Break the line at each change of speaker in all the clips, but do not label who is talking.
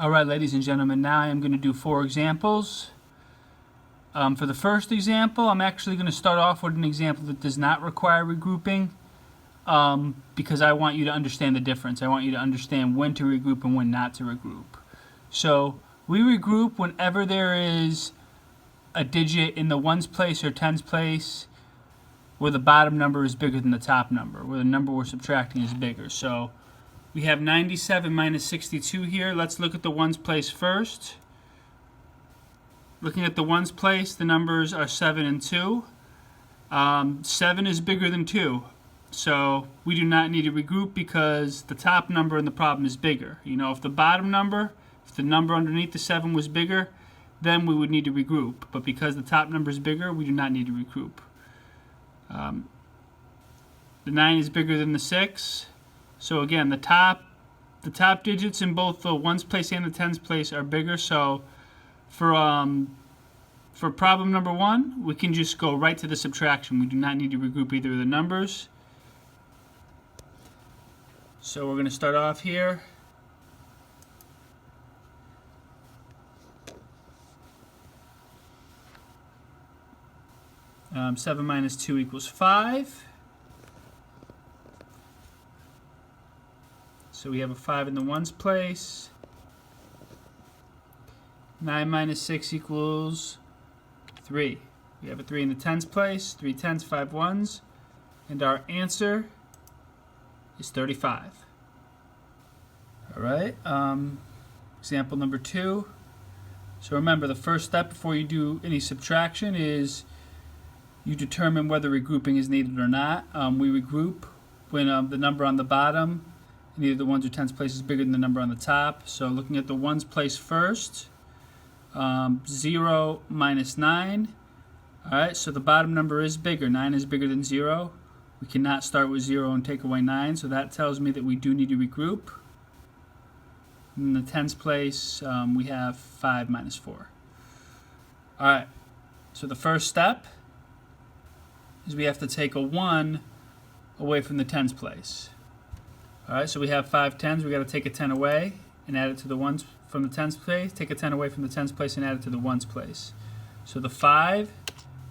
Alright, ladies and gentlemen, now I am going to do 4 examples. For the first example, I'm actually going to start off with an example that does not require regrouping because I want you to understand the difference. I want you to understand when to regroup and when not to regroup. So we regroup whenever there is a digit in the ones place or tens place where the bottom number is bigger than the top number, where the number we're subtracting is bigger. So we have 97 minus 62 here. Let's look at the ones place first. Looking at the ones place, the numbers are 7 and 2. 7 is bigger than 2. So we do not need to regroup because the top number in the problem is bigger. You know, if the bottom number, if the number underneath the 7 was bigger, then we would need to regroup. But because the top number is bigger, we do not need to regroup. The 9 is bigger than the 6. So again, the top digits in both the ones place and the tens place are bigger. So for problem number 1, we can just go right to the subtraction. We do not need to regroup either of the numbers. So we're going to start off here. Um, 7 minus 2 equals 5. So we have a 5 in the ones place. 9 minus 6 equals 3. We have a 3 in the tens place, 3 tens, 5 ones, and our answer is 35. All right, example number 2. So remember, the first step before you do any subtraction is you determine whether regrouping is needed or not. We regroup when the number on the bottom in either the ones or tens place is bigger than the number on the top. So looking at the ones place first, 0 minus 9. Alright, so the bottom number is bigger. 9 is bigger than 0. We cannot start with 0 and take away 9, so that tells me that we do need to regroup. In the tens place, we have 5 minus 4. Alright, so the first step is we have to take a 1 away from the tens place. Alright, so we have 5 tens. We got to take a 10 away and add it to the ones from the tens place. Take a 10 away from the tens place and add it to the ones place. So the 5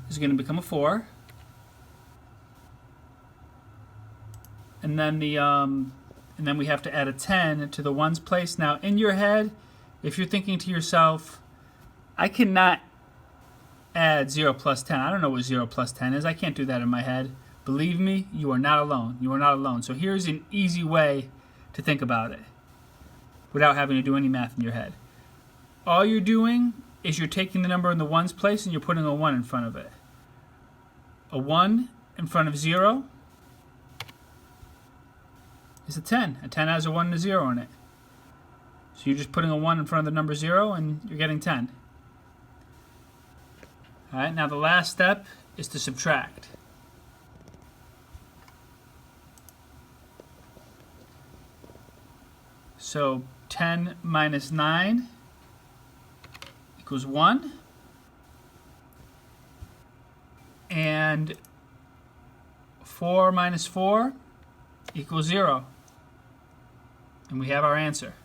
is going to become a 4. And then we have to add a 10 to the ones place. Now in your head, if you're thinking to yourself, I cannot add 0 plus 10. I don't know what 0 plus 10 is. I can't do that in my head. Believe me, you are not alone. You are not alone. So here's an easy way to think about it without having to do any math in your head. All you're doing is you're taking the number in the ones place and you're putting a 1 in front of it. A 1 in front of 0 is a 10. A 10 has a 1 and a 0 in it. So you're just putting a 1 in front of the number 0 and you're getting 10. Alright, now the last step is to subtract. So 10 minus 9 equals 1. And 4 minus 4 equals 0. And we have our answer.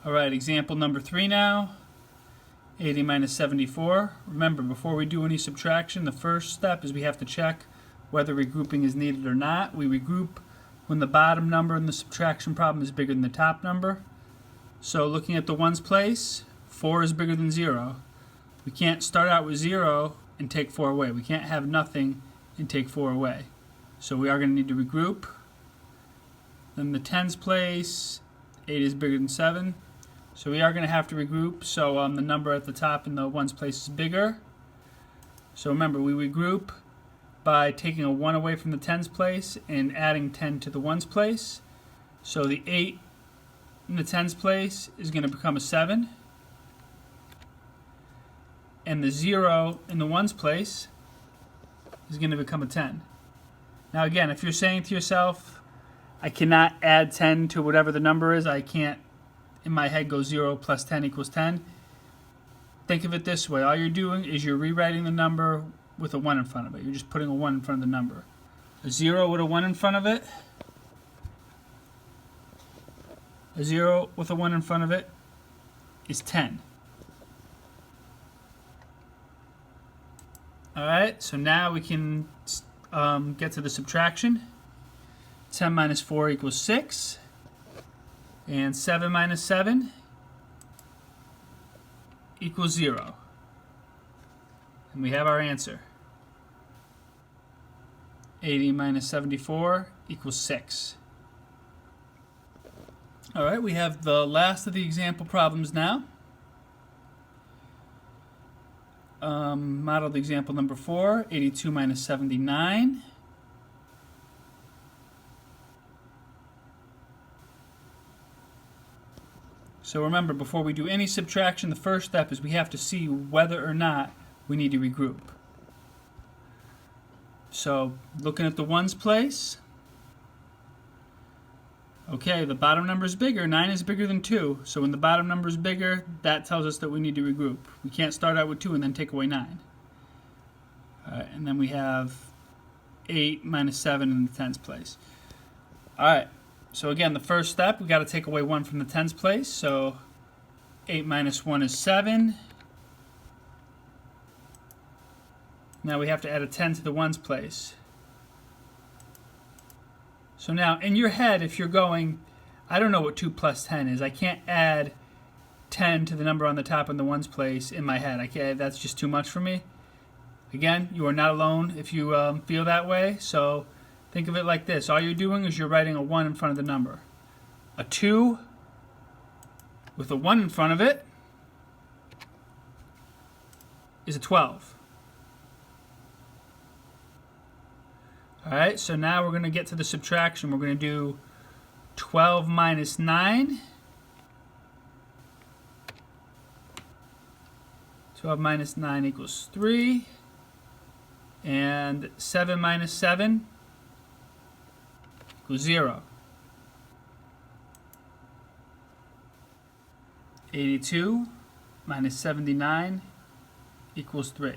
Alright, example number 3 now. 80 minus 74. Remember, before we do any subtraction, the first step is we have to check whether regrouping is needed or not. We regroup when the bottom number in the subtraction problem is bigger than the top number. So looking at the ones place, 4 is bigger than 0. We can't start out with 0 and take 4 away. We can't have nothing and take 4 away. So we are going to need to regroup. Then the tens place, 8 is bigger than 7. So we are going to have to regroup. So the number at the top in the ones place is bigger. So remember, we regroup by taking a 1 away from the tens place and adding 10 to the ones place. So the 8 in the tens place is going to become a 7. And the 0 in the ones place is going to become a 10. Now again, if you're saying to yourself, I cannot add 10 to whatever the number is, I can't in my head go 0 plus 10 equals 10, think of it this way. All you're doing is you're rewriting the number with a 1 in front of it. You're just putting a 1 in front of the number. A 0 with a 1 in front of it A 0 with a 1 in front of it is 10. Alright, so now we can get to the subtraction. 10 minus 4 equals 6. And 7 minus 7 equals 0. And we have our answer. 80 minus 74 equals 6. Alright, we have the last of the example problems now. Modeled example number 4, 82 minus 79. So remember, before we do any subtraction, the first step is we have to see whether or not we need to regroup. So looking at the ones place, okay, the bottom number is bigger. 9 is bigger than 2. So when the bottom number is bigger, that tells us that we need to regroup. We can't start out with 2 and then take away 9. Alright, and then we have 8 minus 7 in the tens place. Alright, so again, the first step, we got to take away 1 from the tens place. So 8 minus 1 is 7. Now we have to add a 10 to the ones place. So now, in your head, if you're going, I don't know what 2 plus 10 is. I can't add 10 to the number on the top in the ones place in my head. I can't, that's just too much for me. Again, you are not alone if you feel that way. So think of it like this. All you're doing is you're writing a 1 in front of the number. A 2 with a 1 in front of it is a 12. Alright, so now we're going to get to the subtraction. We're going to do 12 minus 9. 12 minus 9 equals 3. And 7 minus 7 equals 0. 82 minus 79 equals 3.